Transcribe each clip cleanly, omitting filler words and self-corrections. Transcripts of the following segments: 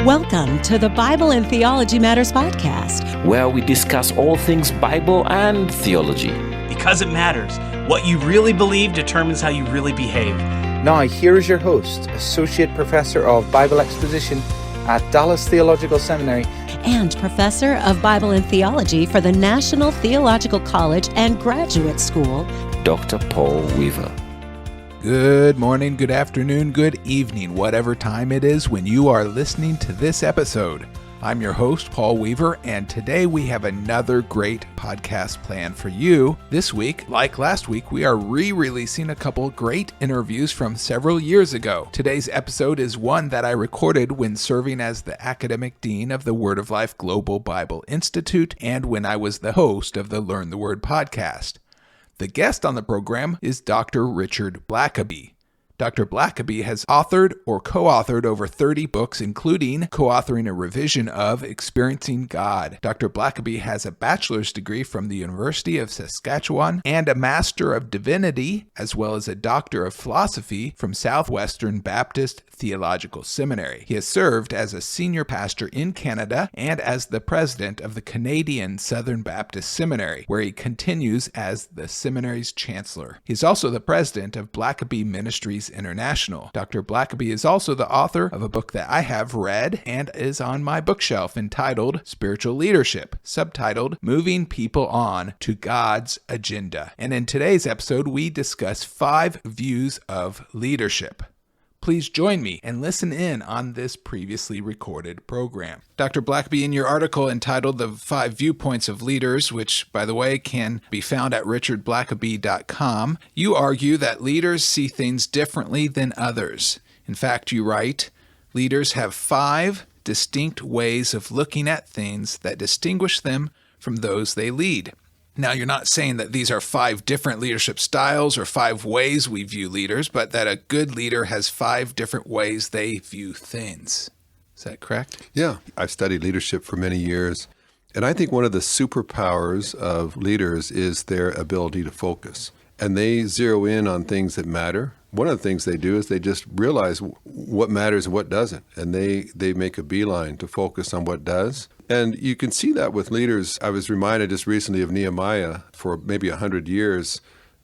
Welcome to the Bible and Theology Matters podcast, where we discuss all things Bible and theology. Because it matters. What you really believe determines how you really behave. Now, here is your host, Associate Professor of Bible Exposition at Dallas Theological Seminary and Professor of Bible and Theology for the National Theological College and Graduate School, Dr. Paul Weaver. Good morning, good afternoon, good evening, whatever time it is when you are listening to this episode. I'm your host, Paul Weaver, and today we have another great podcast planned for you. This week, like last week, we are re-releasing a couple great interviews from several years ago. Today's episode is one that I recorded when serving as the Academic Dean of the Word of Life Global Bible Institute and when I was the host of the Learn the Word podcast. The guest on the program is Dr. Richard Blackaby. Dr. Blackaby has authored or co-authored over 30 books, including co-authoring a revision of Experiencing God. Dr. Blackaby has a bachelor's degree from the University of Saskatchewan and a Master of Divinity, as well as a Doctor of Philosophy from Southwestern Baptist Theological Seminary. He has served as a senior pastor in Canada and as the president of the Canadian Southern Baptist Seminary, where he continues as the seminary's chancellor. He is also the president of Blackaby Ministries International. Dr. Blackaby is also the author of a book that I have read and is on my bookshelf entitled Spiritual Leadership, subtitled Moving People On to God's Agenda. And in today's episode, we discuss 5 views of leadership. Please join me and listen in on this previously recorded program. Dr. Blackaby, in your article entitled The 5 Viewpoints of Leaders, which, by the way, can be found at richardblackaby.com, you argue that leaders see things differently than others. In fact, you write, leaders have 5 distinct ways of looking at things that distinguish them from those they lead. Now, you're not saying that these are 5 different leadership styles or 5 ways we view leaders, but that a good leader has 5 different ways they view things. Is that correct? Yeah. I've studied leadership for many years, and I think one of the superpowers of leaders is their ability to focus. And they zero in on things that matter. One of the things they do is they just realize what matters and what doesn't, and they make a beeline to focus on what does. And you can see that with leaders. I was reminded just recently of Nehemiah. For maybe 100 years,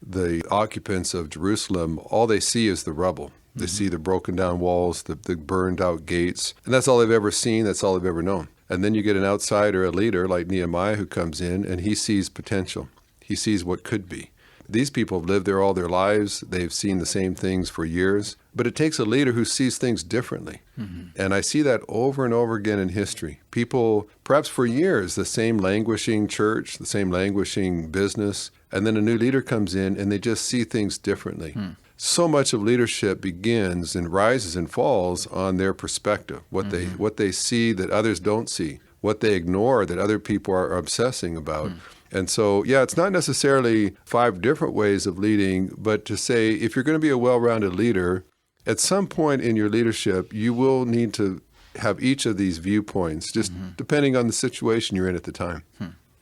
the occupants of Jerusalem, all they see is the rubble. They see the broken down walls, the burned out gates. And that's all they've ever seen. That's all they've ever known. And then you get an outsider, a leader like Nehemiah, who comes in and he sees potential. He sees what could be. These people have lived there all their lives. They've seen the same things for years. But it takes a leader who sees things differently. Mm-hmm. And I see that over and over again in history. People, perhaps for years, the same languishing church, the same languishing business, and then a new leader comes in and they just see things differently. So much of leadership begins and rises and falls on their perspective, what they see that others don't see, what they ignore that other people are obsessing about. And so, yeah, it's not necessarily 5 different ways of leading, but to say if you're going to be a well-rounded leader, at some point in your leadership, you will need to have each of these viewpoints, just depending on the situation you're in at the time.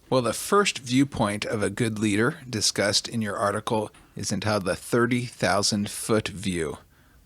Well, the first viewpoint of a good leader discussed in your article is entitled the 30,000-foot view.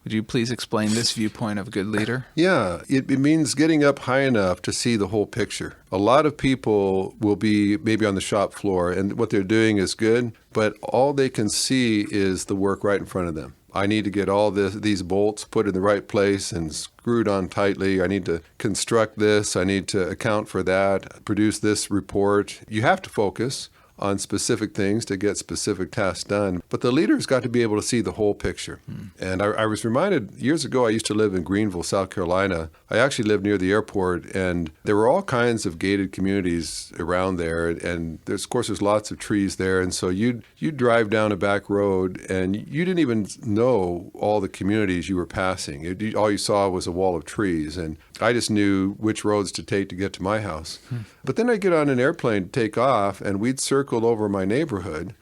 Would you please explain this viewpoint of a good leader? Yeah, it means getting up high enough to see the whole picture. A lot of people will be maybe on the shop floor, and what they're doing is good, but all they can see is the work right in front of them. I need to get all these bolts put in the right place and screwed on tightly. I need to construct this. I need to account for that, produce this report. You have to focus on specific things to get specific tasks done. But the leader's got to be able to see the whole picture. And I was reminded, years ago, I used to live in Greenville, South Carolina. I actually lived near the airport, and there were all kinds of gated communities around there. And there's, of course, there's lots of trees there. And so you'd drive down a back road, and you didn't even know all the communities you were passing. All you saw was a wall of trees. And I just knew which roads to take to get to my house. But then I'd get on an airplane to take off, and we'd circle over my neighborhood,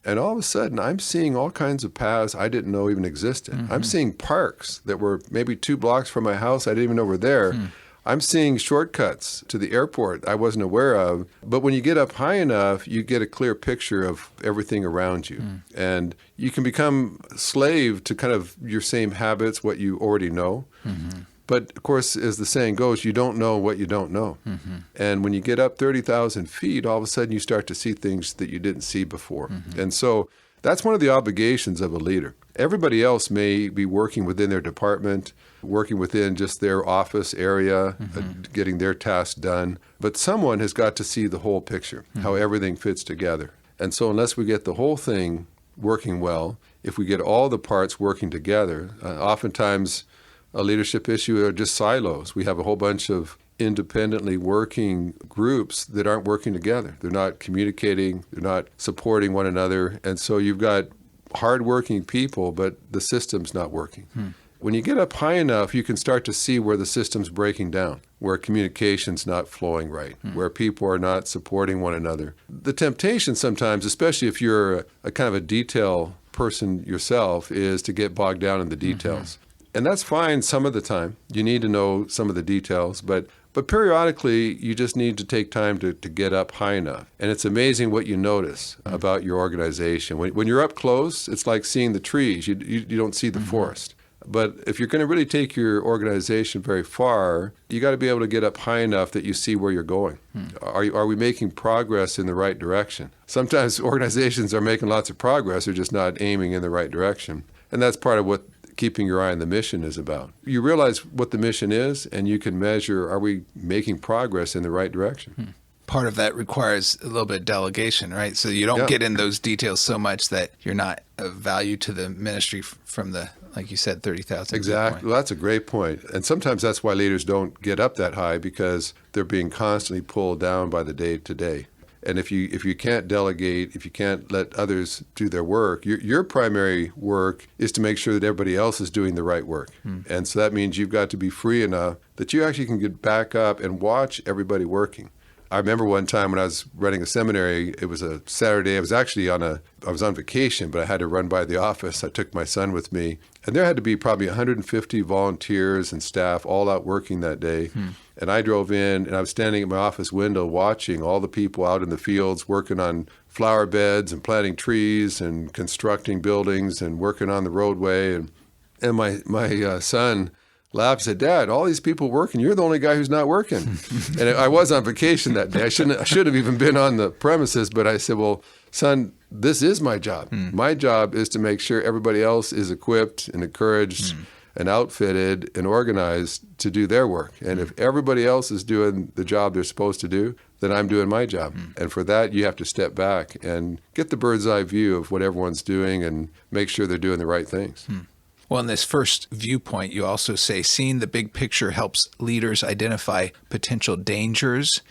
and all of a sudden I'm seeing all kinds of paths I didn't know even existed. I'm seeing parks that were maybe 2 blocks from my house I didn't even know were there. I'm seeing shortcuts to the airport I wasn't aware of. But when you get up high enough, you get a clear picture of everything around you. And you can become a slave to kind of your same habits, what you already know. But of course, as the saying goes, you don't know what you don't know. And when you get up 30,000 feet, all of a sudden you start to see things that you didn't see before. And so that's one of the obligations of a leader. Everybody else may be working within their department, working within just their office area, getting their tasks done. But someone has got to see the whole picture, how everything fits together. And so unless we get the whole thing working well, if we get all the parts working together, oftentimes a leadership issue are just silos. We have a whole bunch of independently working groups that aren't working together. They're not communicating, they're not supporting one another. And so you've got hardworking people, but the system's not working. When you get up high enough, you can start to see where the system's breaking down, where communication's not flowing right, where people are not supporting one another. The temptation sometimes, especially if you're a kind of a detail person yourself, is to get bogged down in the details. And that's fine some of the time. You need to know some of the details, but periodically you just need to take time to get up high enough. And it's amazing what you notice about your organization. When you're up close, it's like seeing the trees. You don't see the forest. But if you're going to really take your organization very far, you got to be able to get up high enough that you see where you're going. Are we making progress in the right direction? Sometimes organizations are making lots of progress, they're just not aiming in the right direction. And that's part of what keeping your eye on the mission is about. You realize what the mission is, and you can measure, are we making progress in the right direction? Part of that requires a little bit of delegation, right? So you don't get in those details so much that you're not of value to the ministry from the, like you said, 30,000. Exactly. Well, that's a great point. And sometimes that's why leaders don't get up that high, because they're being constantly pulled down by the day-to-day. And if you can't delegate, if you can't let others do their work, your primary work is to make sure that everybody else is doing the right work. And so that means you've got to be free enough that you actually can get back up and watch everybody working. I remember one time when I was running a seminary, it was a Saturday. I was on vacation, but I had to run by the office. I took my son with me, and there had to be probably 150 volunteers and staff all out working that day. And I drove in, and I was standing at my office window watching all the people out in the fields working on flower beds and planting trees and constructing buildings and working on the roadway. And my son laughed and said, "Dad, all these people working, you're the only guy who's not working." And I was on vacation that day. I should have even been on the premises, but I said, "Well, son, this is my job. My job is to make sure everybody else is equipped and encouraged and outfitted and organized to do their work. And if everybody else is doing the job they're supposed to do, then I'm doing my job." And for that, you have to step back and get the bird's eye view of what everyone's doing and make sure they're doing the right things. Well, in this first viewpoint, you also say seeing the big picture helps leaders identify potential dangers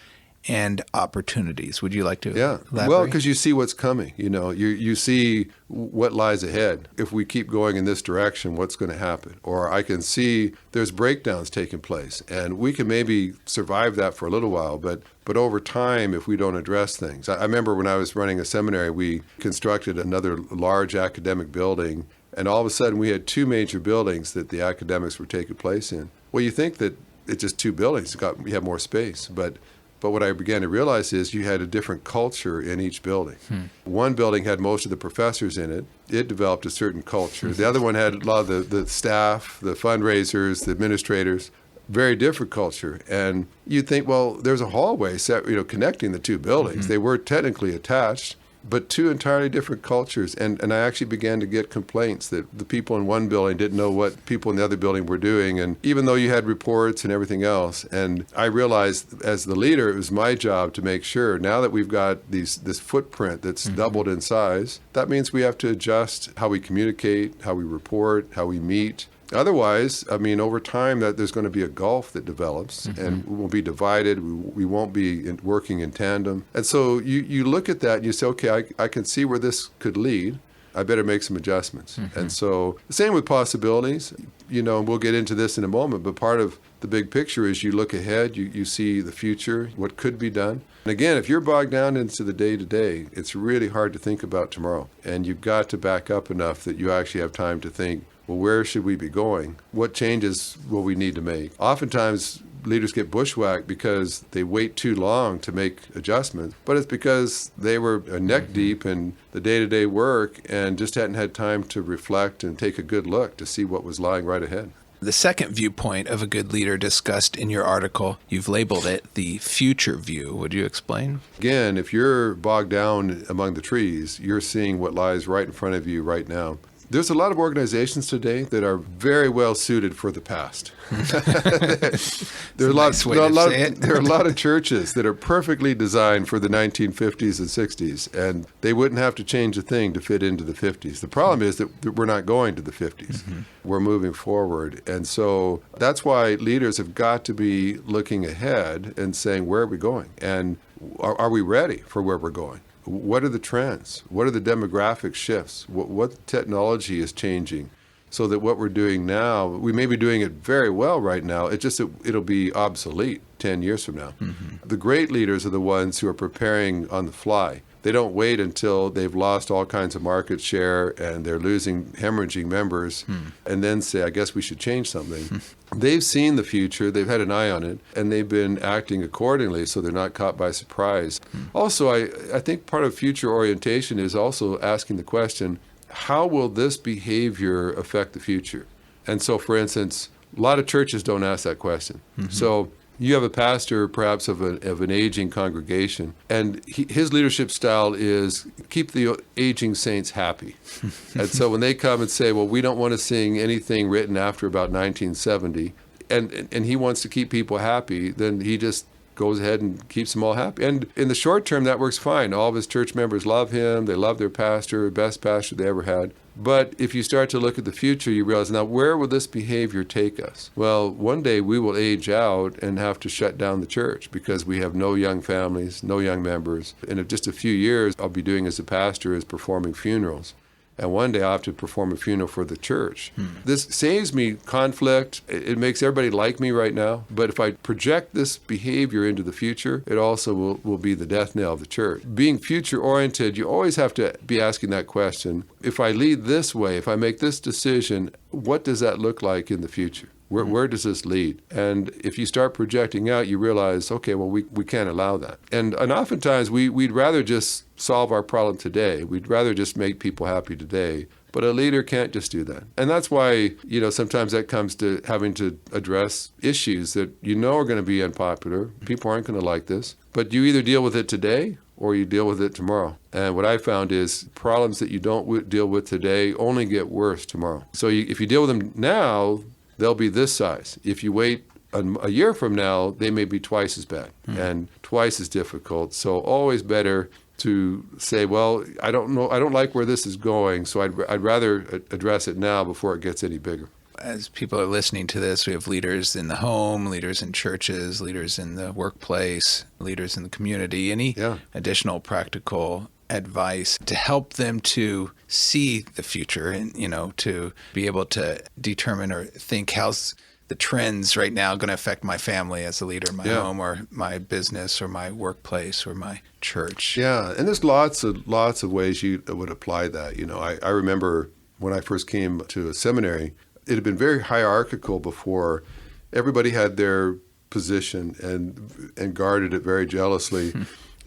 and opportunities. Would you like to elaborate? Well, because you see what's coming. You see what lies ahead. If we keep going in this direction, what's going to happen? Or I can see there's breakdowns taking place, and we can maybe survive that for a little while, but over time, if we don't address things. I remember when I was running a seminary, we constructed another large academic building, and all of a sudden we had two major buildings that the academics were taking place in. Well, you think that it's just two buildings, you have more space, but what I began to realize is you had a different culture in each building. One building had most of the professors in it. It developed a certain culture. The other one had a lot of the staff, the fundraisers, the administrators. Very different culture. And you'd think, well, there's a hallway connecting the two buildings. They were technically attached, but two entirely different cultures. And I actually began to get complaints that the people in one building didn't know what people in the other building were doing. And even though you had reports and everything else, and I realized as the leader, it was my job to make sure now that we've got this footprint that's doubled in size, that means we have to adjust how we communicate, how we report, how we meet. Otherwise, over time, that there's going to be a gulf that develops, and we'll be divided. We won't be working in tandem. And so you look at that and you say, okay, I can see where this could lead. I better make some adjustments. And so the same with possibilities, and we'll get into this in a moment, but part of the big picture is you look ahead, you see the future, what could be done. And again, if you're bogged down into the day-to-day, it's really hard to think about tomorrow. And you've got to back up enough that you actually have time to think, well, where should we be going? What changes will we need to make? Oftentimes, leaders get bushwhacked because they wait too long to make adjustments, but it's because they were neck deep in the day-to-day work and just hadn't had time to reflect and take a good look to see what was lying right ahead. The second viewpoint of a good leader discussed in your article, you've labeled it the future view. Would you explain? Again, if you're bogged down among the trees, you're seeing what lies right in front of you right now. There's a lot of organizations today that are very well suited for the past. There are a lot of churches that are perfectly designed for the 1950s and 60s, and they wouldn't have to change a thing to fit into the 50s. The problem is that we're not going to the 50s. Mm-hmm. We're moving forward. And so that's why leaders have got to be looking ahead and saying, where are we going? And are we ready for where we're going? What are the trends? What are the demographic shifts? What technology is changing so that what we're doing now, we may be doing it very well right now, it'll be obsolete 10 years from now. Mm-hmm. The great leaders are the ones who are preparing on the fly. They don't wait until they've lost all kinds of market share and they're hemorrhaging members and then say, I guess we should change something. They've seen the future, they've had an eye on it, and they've been acting accordingly so they're not caught by surprise. Also, I think part of future orientation is also asking the question, how will this behavior affect the future? And so, for instance, a lot of churches don't ask that question. Mm-hmm. So you have a pastor perhaps of an aging congregation, and his leadership style is keep the aging saints happy. And so when they come and say, well, we don't want to sing anything written after about 1970, and he wants to keep people happy, then he just goes ahead and keeps them all happy. And in the short term, that works fine. All of his church members love him. They love their pastor, best pastor they ever had. But if you start to look at the future, you realize, now, where will this behavior take us? Well, one day we will age out and have to shut down the church because we have no young families, no young members. And in just a few years, I'll be doing as a pastor is performing funerals. And one day I'll have to perform a funeral for the church. This saves me conflict. It makes everybody like me right now. But if I project this behavior into the future, it also will be the death knell of the church. Being future-oriented, you always have to be asking that question. If I lead this way, if I make this decision, what does that look like in the future? Where does this lead? And if you start projecting out, you realize, okay, well, we can't allow that. And oftentimes we'd rather just solve our problem today. We'd rather just make people happy today. But a leader can't just do that. And that's why, sometimes that comes to having to address issues that are going to be unpopular. People aren't going to like this. But you either deal with it today or you deal with it tomorrow. And what I found is problems that you don't deal with today only get worse tomorrow. So if you deal with them now, they'll be this size. If you wait a year from now, they may be twice as bad and twice as difficult. So always better to say, well, I don't like where this is going, so I'd rather address it now before it gets any bigger. As people are listening to this, we have leaders in the home, leaders in churches, leaders in the workplace, leaders in the community. Any additional practical advice to help them to see the future and, to be able to determine or think how's the trends right now going to affect my family as a leader in my home or my business or my workplace or my church? Yeah, and there's lots of ways you would apply that. I remember when I first came to a seminary, it had been very hierarchical before. Everybody had their position and guarded it very jealously.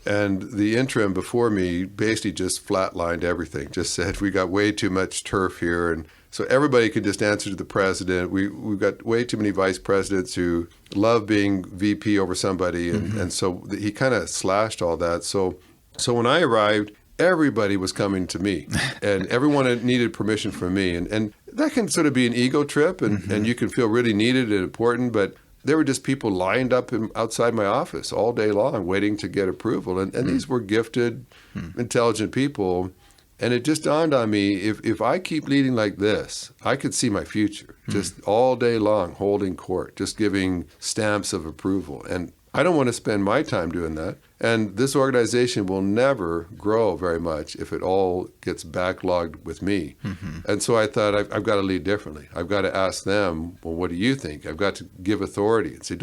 And the interim before me basically just flatlined everything, just said, we got way too much turf here. And so everybody could just answer to the president. We've got way too many vice presidents who love being VP over somebody. And so he kind of slashed all that. So when I arrived, everybody was coming to me and everyone needed permission from me. And that can sort of be an ego trip and you can feel really needed and important, but there were just people lined up outside my office all day long waiting to get approval. And these were gifted, intelligent people. And it just dawned on me, if I keep leading like this, I could see my future just all day long holding court, just giving stamps of approval. And I don't want to spend my time doing that. And this organization will never grow very much if it all gets backlogged with me. And so I thought, I've got to lead differently. I've got to ask them, well, what do you think? I've got to give authority and say,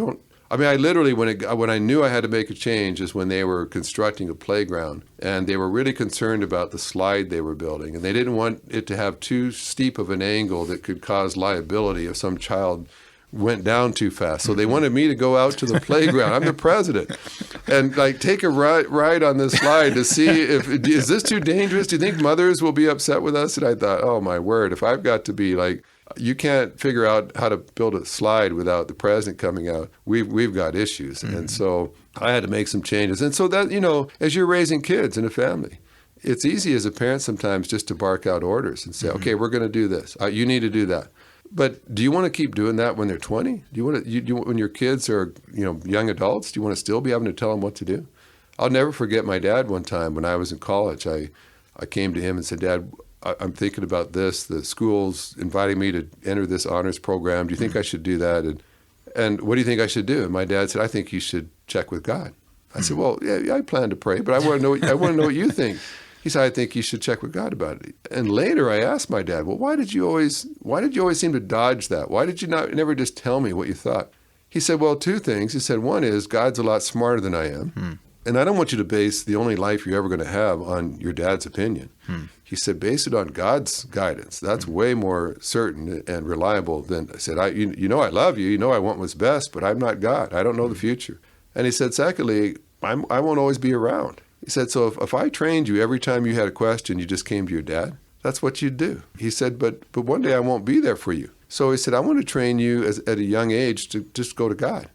I literally, when I knew I had to make a change is when they were constructing a playground and they were really concerned about the slide they were building. And they didn't want it to have too steep of an angle that could cause liability if some child went down too fast. So they wanted me to go out to the playground. I'm the president. And take a ride on this slide to see is this too dangerous? Do you think mothers will be upset with us? And I thought, oh my word, if I've got to be you can't figure out how to build a slide without the president coming out. We've got issues. And so I had to make some changes. And so that, as you're raising kids in a family, it's easy as a parent sometimes just to bark out orders and say, okay, we're going to do this. You need to do that. But do you want to keep doing that when they're 20? Do you want to, when your kids are, young adults, do you want to still be having to tell them what to do? I'll never forget my dad one time when I was in college. I came to him and said, Dad, I'm thinking about this. The school's inviting me to enter this honors program. Do you think I should do that? And what do you think I should do? And my dad said, I think you should check with God. I said, well, yeah, I plan to pray, but I want to know what you think. He said, I think you should check with God about it. And later I asked my dad, well, why did you always seem to dodge that? Why did you never just tell me what you thought? He said, well, two things. He said, one is God's a lot smarter than I am. And I don't want you to base the only life you're ever going to have on your dad's opinion. He said, base it on God's guidance. That's way more certain and reliable than, I said, I love you. I want what's best, but I'm not God. I don't know the future. And he said, secondly, I won't always be around. He said, so if I trained you every time you had a question, you just came to your dad, that's what you'd do. He said, but one day I won't be there for you. So he said, I want to train you at a young age to just go to God,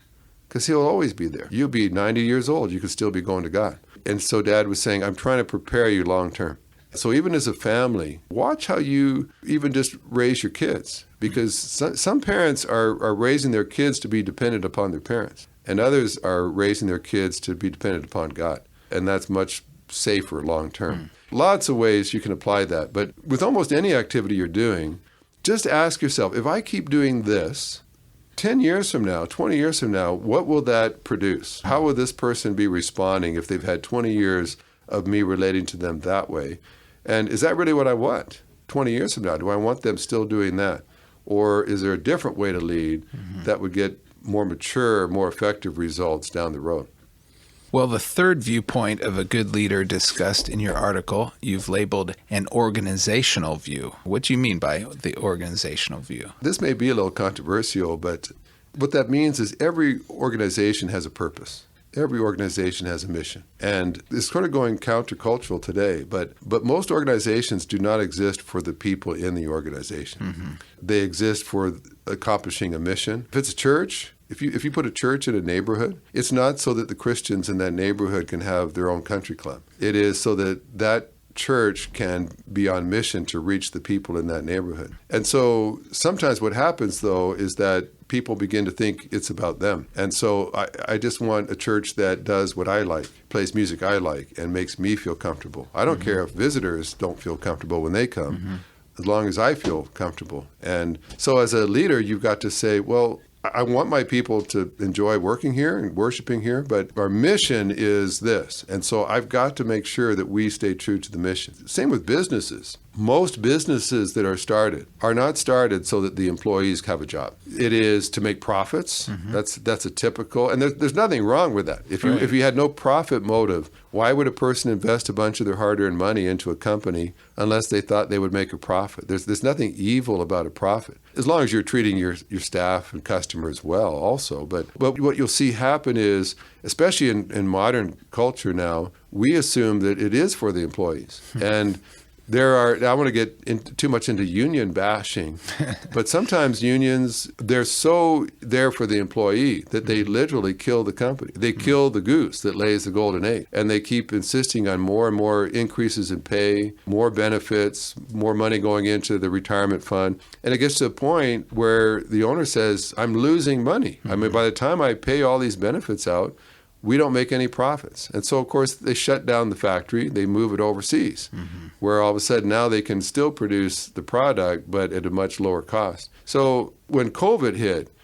because he'll always be there. You'll be 90 years old, you could still be going to God. And so Dad was saying, I'm trying to prepare you long term. So even as a family, watch how you even just raise your kids, because some parents are raising their kids to be dependent upon their parents, and others are raising their kids to be dependent upon God. And that's much safer long term. Lots of ways you can apply that. But with almost any activity you're doing, just ask yourself, if I keep doing this, 10 years from now, 20 years from now, what will that produce? How will this person be responding if they've had 20 years of me relating to them that way? And is that really what I want 20 years from now? Do I want them still doing that? Or is there a different way to lead that would get more mature, more effective results down the road? Well, the third viewpoint of a good leader discussed in your article, you've labeled an organizational view. What do you mean by the organizational view? This may be a little controversial, but what that means is every organization has a purpose. Every organization has a mission. And it's sort of going countercultural today, but most organizations do not exist for the people in the organization. They exist for accomplishing a mission. If it's a church, if you put a church in a neighborhood, it's not so that the Christians in that neighborhood can have their own country club. It is so that church can be on mission to reach the people in that neighborhood. And so sometimes what happens, though, is that people begin to think it's about them. And so I just want a church that does what I like, plays music I like, and makes me feel comfortable. I don't care if visitors don't feel comfortable when they come, as long as I feel comfortable. And so as a leader, you've got to say, well, I want my people to enjoy working here and worshiping here, but our mission is this. And so I've got to make sure that we stay true to the mission. Same with businesses. Most businesses that are started are not started so that the employees have a job. It is to make profits. That's a typical, and there's nothing wrong with that. If you had no profit motive, why would a person invest a bunch of their hard-earned money into a company unless they thought they would make a profit? There's nothing evil about a profit, as long as you're treating your staff and customers well also. But what you'll see happen is, especially in modern culture now, we assume that it is for the employees. And I don't want to get too much into union bashing, but sometimes unions, they're so there for the employee that they literally kill the company. They kill the goose that lays the golden egg, and they keep insisting on more and more increases in pay, more benefits, more money going into the retirement fund. And it gets to a point where the owner says, I'm losing money. I mean, by the time I pay all these benefits out, we don't make any profits. And so, of course, they shut down the factory. They move it overseas, where all of a sudden now they can still produce the product, but at a much lower cost. So when COVID hit,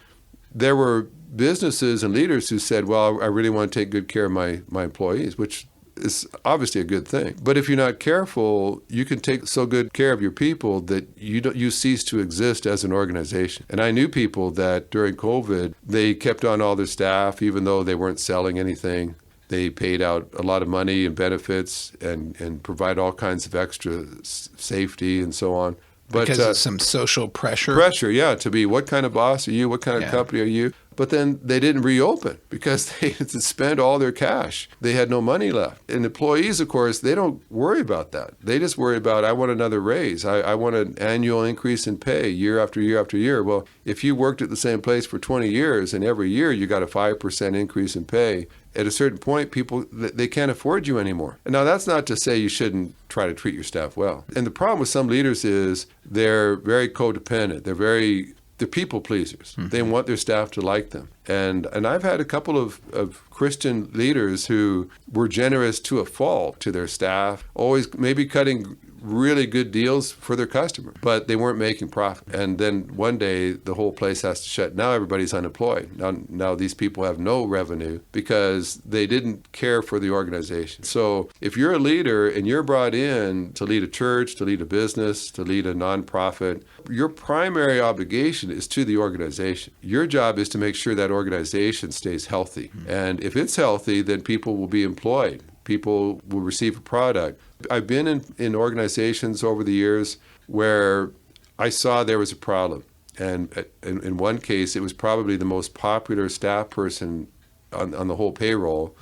there were businesses and leaders who said, well, I really want to take good care of my employees, which is obviously a good thing. But if you're not careful, you can take so good care of your people that you cease to exist as an organization. And I knew people that during COVID, they kept on all their staff, even though they weren't selling anything. They paid out a lot of money and benefits and provide all kinds of extra safety and so on. But because of some social pressure? Pressure, yeah, to be, what kind of boss are you? What kind of company are you? but then they didn't reopen because they had to spend all their cash. They had no money left. And employees, of course, they don't worry about that. They just worry about, I want another raise. I want an annual increase in pay year after year after year. Well, if you worked at the same place for 20 years and every year you got a 5% increase in pay, at a certain point, people, they can't afford you anymore. And now, that's not to say you shouldn't try to treat your staff well. And the problem with some leaders is they're very codependent. They're people pleasers. Mm-hmm. They want their staff to like them. And I've had a couple of Christian leaders who were generous to a fault to their staff, always maybe cutting really good deals for their customer, but they weren't making profit. And then one day the whole place has to shut. Now everybody's unemployed. Now these people have no revenue because they didn't care for the organization. So if you're a leader and you're brought in to lead a church, to lead a business, to lead a nonprofit, your primary obligation is to the organization. Your job is to make sure that organization stays healthy. And if it's healthy, then people will be employed. People will receive a product. I've been in organizations over the years where I saw there was a problem. And in one case, it was probably the most popular staff person on the whole payroll,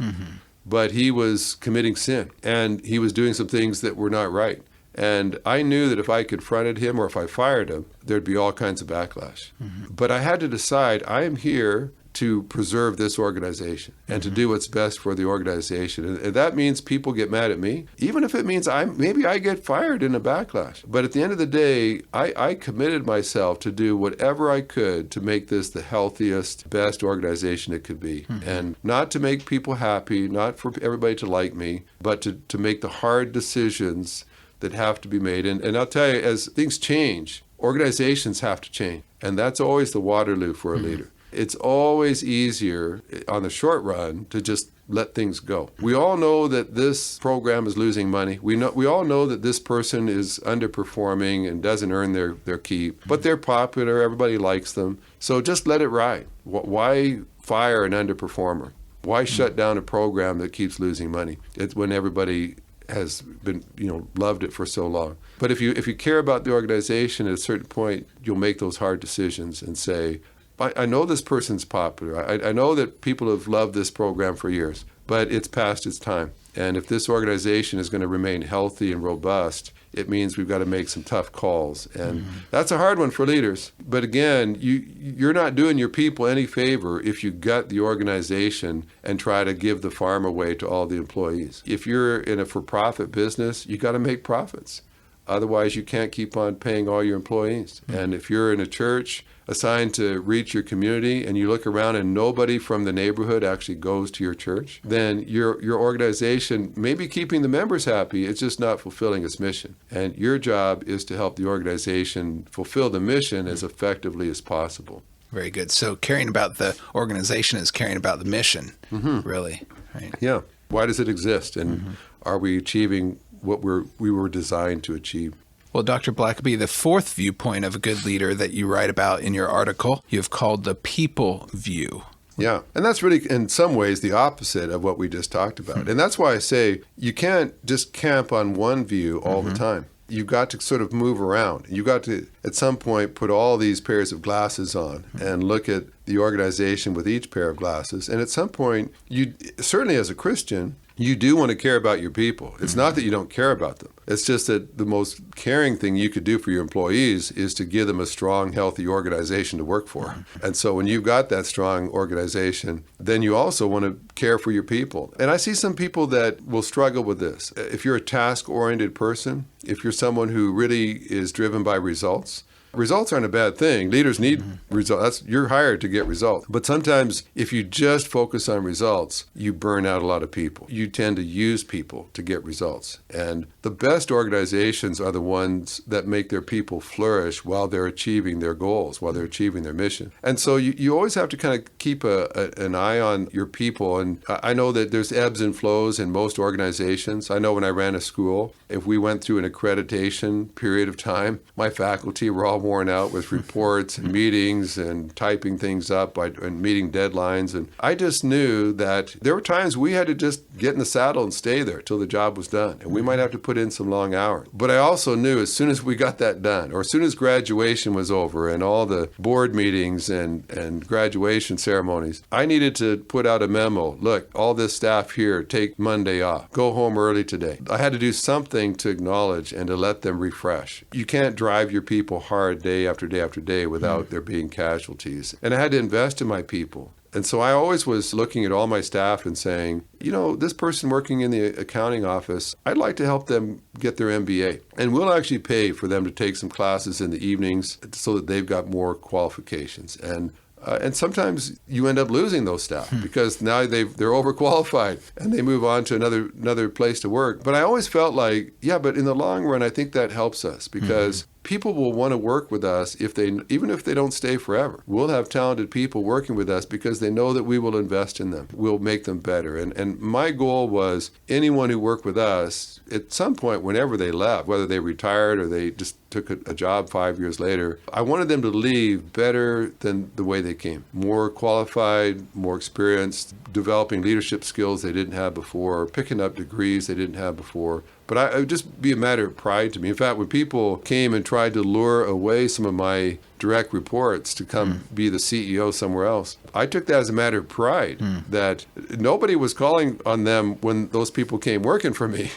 but he was committing sin. And he was doing some things that were not right. And I knew that if I confronted him or if I fired him, there'd be all kinds of backlash. But I had to decide, I am here to preserve this organization and to do what's best for the organization. And that means people get mad at me, even if it means maybe I get fired in a backlash. But at the end of the day, I committed myself to do whatever I could to make this the healthiest, best organization it could be. And not to make people happy, not for everybody to like me, but to make the hard decisions that have to be made. And I'll tell you, as things change, organizations have to change. And that's always the Waterloo for a leader. It's always easier on the short run to just let things go. We all know that this program is losing money. We all know that this person is underperforming and doesn't earn their keep, but they're popular, everybody likes them. So just let it ride. Why fire an underperformer? Why shut down a program that keeps losing money? It's when everybody has been, loved it for so long. But if you care about the organization, at a certain point, you'll make those hard decisions and say, I know this person's popular. I know that people have loved this program for years, but it's past its time. And if this organization is going to remain healthy and robust, it means we've got to make some tough calls. And that's a hard one for leaders. But again, you're not doing your people any favor if you gut the organization and try to give the farm away to all the employees. If you're in a for-profit business, you got to make profits. Otherwise, you can't keep on paying all your employees. And if you're in a church assigned to reach your community and you look around and nobody from the neighborhood actually goes to your church, then your organization may be keeping the members happy, it's just not fulfilling its mission. And your job is to help the organization fulfill the mission as effectively as possible. Very good. So caring about the organization is caring about the mission, really. Right? Yeah. Why does it exist? And are we achieving what we were designed to achieve? Well, Dr. Blackaby, the fourth viewpoint of a good leader that you write about in your article, you've called the people view. Yeah. And that's really, in some ways, the opposite of what we just talked about. And that's why I say you can't just camp on one view all the time. You've got to sort of move around. You've got to, at some point, put all these pairs of glasses on and look at the organization with each pair of glasses. And at some point, you certainly as a Christian, you do want to care about your people. It's not that you don't care about them. It's just that the most caring thing you could do for your employees is to give them a strong, healthy organization to work for. And so when you've got that strong organization, then you also want to care for your people. And I see some people that will struggle with this. If you're a task-oriented person, if you're someone who really is driven by results, results aren't a bad thing. Leaders need results. You're hired to get results. But sometimes if you just focus on results, you burn out a lot of people. You tend to use people to get results. And the best organizations are the ones that make their people flourish while they're achieving their goals, while they're achieving their mission. And so you always have to kind of keep an eye on your people. And I know that there's ebbs and flows in most organizations. I know when I ran a school, if we went through an accreditation period of time, my faculty were all worn out with reports and meetings and typing things up and meeting deadlines. And I just knew that there were times we had to just get in the saddle and stay there till the job was done. And we might have to put in some long hours. But I also knew as soon as we got that done, or as soon as graduation was over and all the board meetings and graduation ceremonies, I needed to put out a memo. Look, all this staff here, take Monday off. Go home early today. I had to do something to acknowledge and to let them refresh. You can't drive your people hard day after day after day without there being casualties. And I had to invest in my people. And so I always was looking at all my staff and saying, this person working in the accounting office, I'd like to help them get their MBA. And we'll actually pay for them to take some classes in the evenings so that they've got more qualifications. And sometimes you end up losing those staff because now they're overqualified and they move on to another place to work. But I always felt like, but in the long run, I think that helps us because people will want to work with us even if they don't stay forever. We'll have talented people working with us because they know that we will invest in them. We'll make them better. And my goal was anyone who worked with us, at some point, whenever they left, whether they retired or they just took a job 5 years later, I wanted them to leave better than the way they came. More qualified, more experienced, developing leadership skills they didn't have before, picking up degrees they didn't have before. But it would just be a matter of pride to me. In fact, when people came and tried to lure away some of my direct reports to come be the CEO somewhere else, I took that as a matter of pride that nobody was calling on them when those people came working for me.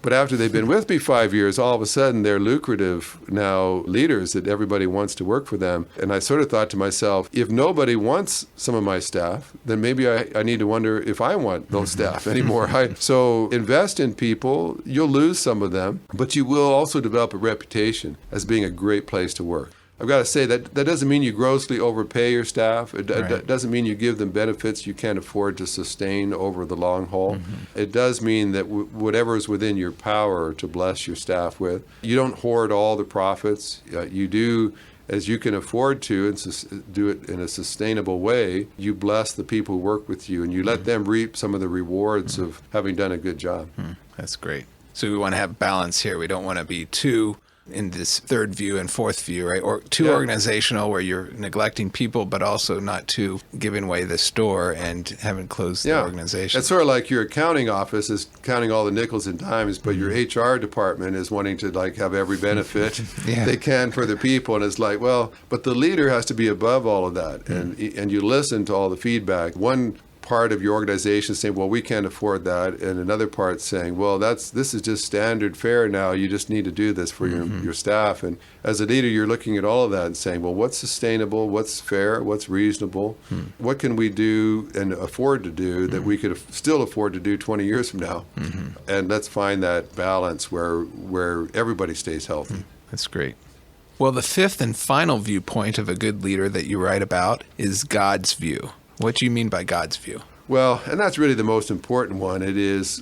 But after they've been with me 5 years, all of a sudden they're lucrative now leaders that everybody wants to work for them. And I sort of thought to myself, if nobody wants some of my staff, then maybe I need to wonder if I want those staff anymore. So invest in people. You'll lose some of them, but you will also develop a reputation as being a great place to work. I've got to say that doesn't mean you grossly overpay your staff. It doesn't mean you give them benefits you can't afford to sustain over the long haul. It does mean that whatever is within your power to bless your staff with, you don't hoard all the profits. You do as you can afford to and do it in a sustainable way. You bless the people who work with you and you let them reap some of the rewards of having done a good job. That's great. So we want to have balance here. We don't want to be too in this third view and fourth view, right? Or too organizational where you're neglecting people, but also not too giving away the store and haven't closed the organization. It's sort of like your accounting office is counting all the nickels and dimes, but your HR department is wanting to have every benefit they can for the people. And it's like, well, but the leader has to be above all of that. And you listen to all the feedback. One part of your organization saying, well, we can't afford that, and another part saying, well, this is just standard fare now. You just need to do this for your staff. And as a leader, you're looking at all of that and saying, well, what's sustainable, what's fair, what's reasonable, what can we do and afford to do that we could still afford to do 20 years from now? And let's find that balance where everybody stays healthy. That's great. Well, the fifth and final viewpoint of a good leader that you write about is God's view. What do you mean by God's view? Well, and that's really the most important one. It is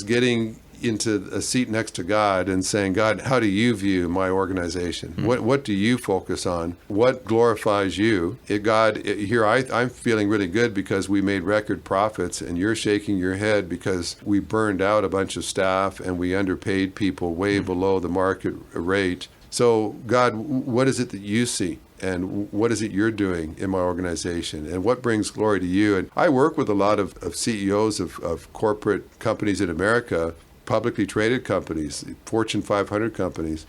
getting into a seat next to God and saying, God, how do you view my organization? What do you focus on? What glorifies you? I'm feeling really good because we made record profits, and you're shaking your head because we burned out a bunch of staff and we underpaid people way below the market rate. So, God, what is it that you see? And what is it you're doing in my organization? And what brings glory to you? And I work with a lot of CEOs of corporate companies in America, publicly traded companies, Fortune 500 companies.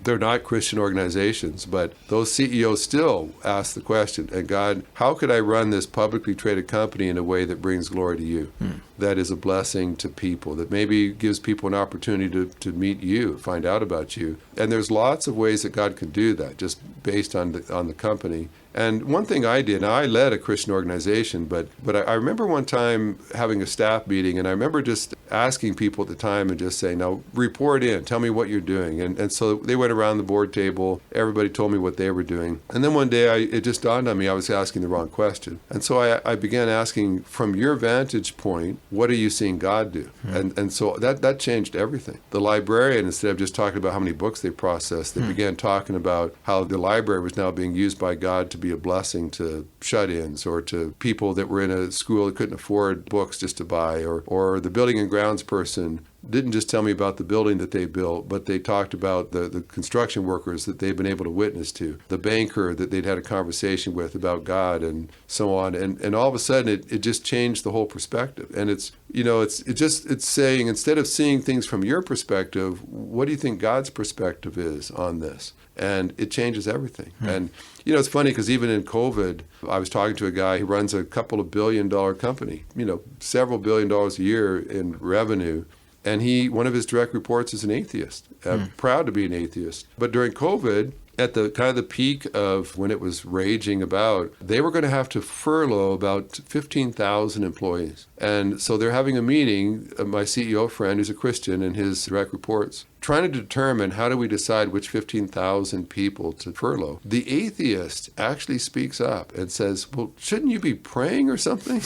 They're not Christian organizations, but those CEOs still ask the question, and God, how could I run this publicly traded company in a way that brings glory to you? That is a blessing to people, that maybe gives people an opportunity to meet you, find out about you. And there's lots of ways that God can do that, just based on the company. And one thing I did, now I led a Christian organization, but I remember one time having a staff meeting, and I remember just asking people at the time and just saying, now report in, tell me what you're doing. And so they went around the board table, everybody told me what they were doing. And then one day it just dawned on me I was asking the wrong question. And so I began asking, from your vantage point, what are you seeing God do? And so that changed everything. The librarian, instead of just talking about how many books they processed, they began talking about how the library was now being used by God to be a blessing to shut-ins or to people that were in a school that couldn't afford books just to buy, or the building and grounds person didn't just tell me about the building that they built, but they talked about the construction workers that they've been able to witness to, the banker that they'd had a conversation with about God and so on. And all of a sudden it just changed the whole perspective. And it's saying, instead of seeing things from your perspective, what do you think God's perspective is on this? And it changes everything. And, it's funny because even in COVID, I was talking to a guy who runs a couple of $1 billion company, several $1 billion a year in revenue. And one of his direct reports is an atheist, proud to be an atheist. But during COVID, at the kind of the peak of when it was raging about, they were going to have to furlough about 15,000 employees. And so they're having a meeting, my CEO friend, who's a Christian, and his direct reports, trying to determine how do we decide which 15,000 people to furlough. The atheist actually speaks up and says, well, shouldn't you be praying or something?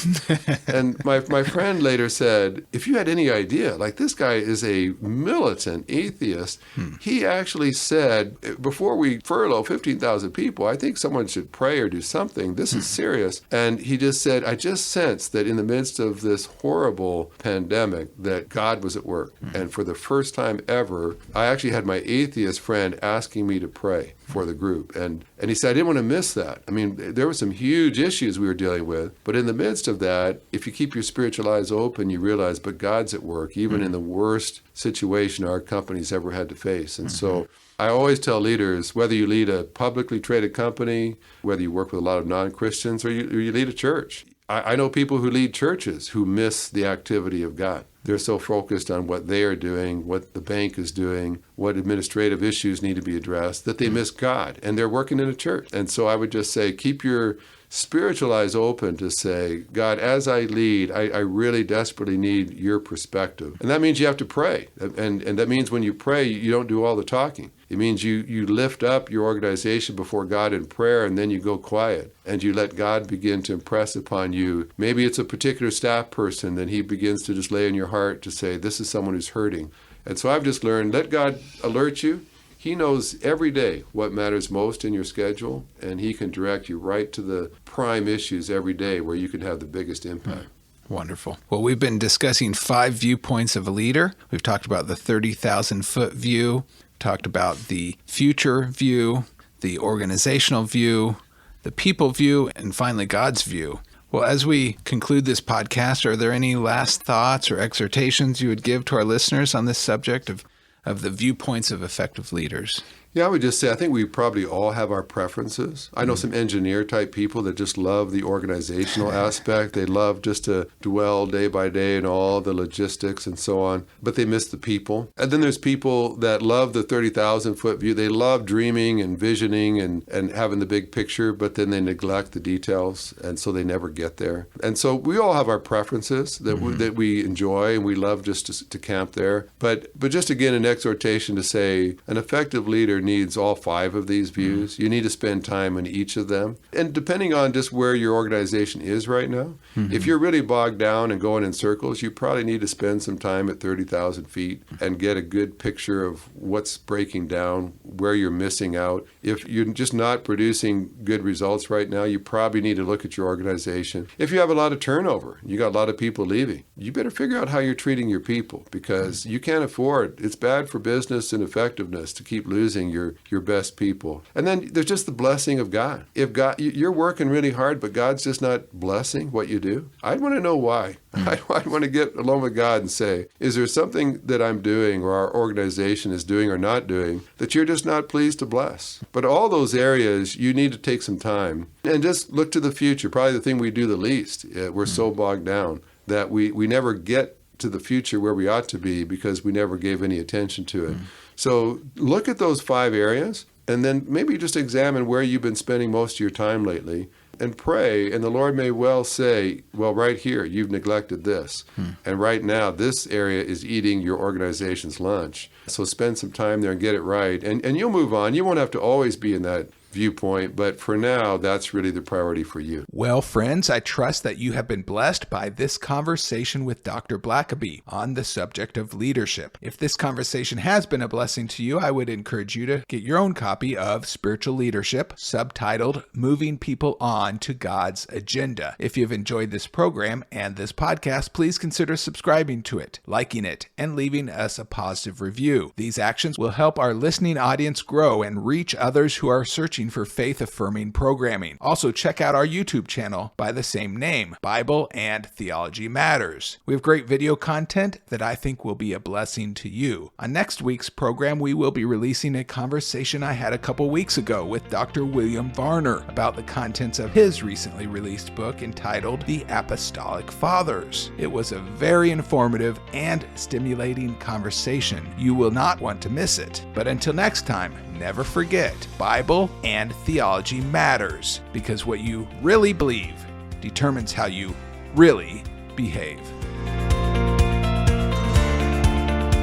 And my friend later said, if you had any idea, like this guy is a militant atheist, he actually said, before we furlough 15,000 people, I think someone should pray or do something. This is serious. And he just said, I just sensed that in the midst of this horrible pandemic that God was at work. And for the first time ever, I actually had my atheist friend asking me to pray for the group. And he said, I didn't want to miss that. I mean, there were some huge issues we were dealing with. But in the midst of that, if you keep your spiritual eyes open, you realize, but God's at work, even in the worst situation our company's ever had to face. And so I always tell leaders, whether you lead a publicly traded company, whether you work with a lot of non-Christians, or you lead a church. I know people who lead churches who miss the activity of God. They're so focused on what they are doing, what the bank is doing, what administrative issues need to be addressed, that they miss God. And they're working in a church. And so I would just say, keep your spiritual eyes open to say, God, as I lead, I really desperately need your perspective. And that means you have to pray. And that means when you pray, you don't do all the talking. It means you lift up your organization before God in prayer, and then you go quiet and you let God begin to impress upon you. Maybe it's a particular staff person that he begins to just lay in your heart to say, this is someone who's hurting. And so I've just learned, let God alert you. He knows every day what matters most in your schedule, and he can direct you right to the prime issues every day where you can have the biggest impact. Wonderful. Well, we've been discussing 5 viewpoints of a leader. We've talked about the 30,000-foot view, talked about the future view, the organizational view, the people view, and finally God's view. Well, as we conclude this podcast, are there any last thoughts or exhortations you would give to our listeners on this subject of the viewpoints of effective leaders? Yeah, I would just say, I think we probably all have our preferences. I know some engineer-type people that just love the organizational aspect. They love just to dwell day by day in all the logistics and so on, but they miss the people. And then there's people that love the 30,000-foot view. They love dreaming and visioning and having the big picture, but then they neglect the details, and so they never get there. And so we all have our preferences that we enjoy, and we love just to camp there. But just again, an exhortation to say, an effective leader needs all 5 of these views. You need to spend time on each of them. And depending on just where your organization is right now, if you're really bogged down and going in circles, you probably need to spend some time at 30,000 feet and get a good picture of what's breaking down, where you're missing out. If you're just not producing good results right now, you probably need to look at your organization. If you have a lot of turnover, you got a lot of people leaving, you better figure out how you're treating your people, because you can't afford, it's bad for business and effectiveness to keep losing your best people. And then there's just the blessing of God. If God, you're working really hard, but God's just not blessing what you do, I'd want to know why. I'd want to get along with God and say, is there something that I'm doing or our organization is doing or not doing that you're just not pleased to bless? But all those areas, you need to take some time and just look to the future. Probably the thing we do the least. We're so bogged down that we never get to the future where we ought to be because we never gave any attention to it. So look at those 5 areas and then maybe just examine where you've been spending most of your time lately and pray. And the Lord may well say, well, right here, you've neglected this. And right now, this area is eating your organization's lunch. So spend some time there and get it right. And you'll move on. You won't have to always be in that viewpoint. But for now, that's really the priority for you. Well, friends, I trust that you have been blessed by this conversation with Dr. Blackaby on the subject of leadership. If this conversation has been a blessing to you, I would encourage you to get your own copy of Spiritual Leadership, subtitled Moving People On to God's Agenda. If you've enjoyed this program and this podcast, please consider subscribing to it, liking it, and leaving us a positive review. These actions will help our listening audience grow and reach others who are searching for faith-affirming programming. Also, check out our YouTube channel by the same name, Bible and Theology Matters. We have great video content that I think will be a blessing to you. On next week's program, we will be releasing a conversation I had a couple weeks ago with Dr. William Varner about the contents of his recently released book entitled The Apostolic Fathers. It was a very informative and stimulating conversation. You will not want to miss it. But until next time, never forget, Bible and theology matters, because what you really believe determines how you really behave.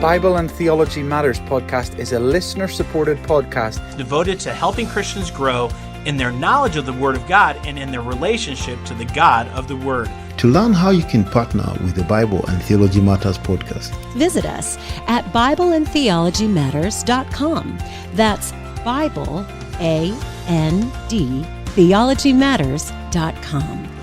Bible and Theology Matters podcast is a listener-supported podcast devoted to helping Christians grow in their knowledge of the Word of God and in their relationship to the God of the Word. To learn how you can partner with the Bible and Theology Matters podcast, Visit us at BibleandTheologyMatters.com. That's Bible, A-N-D, TheologyMatters.com.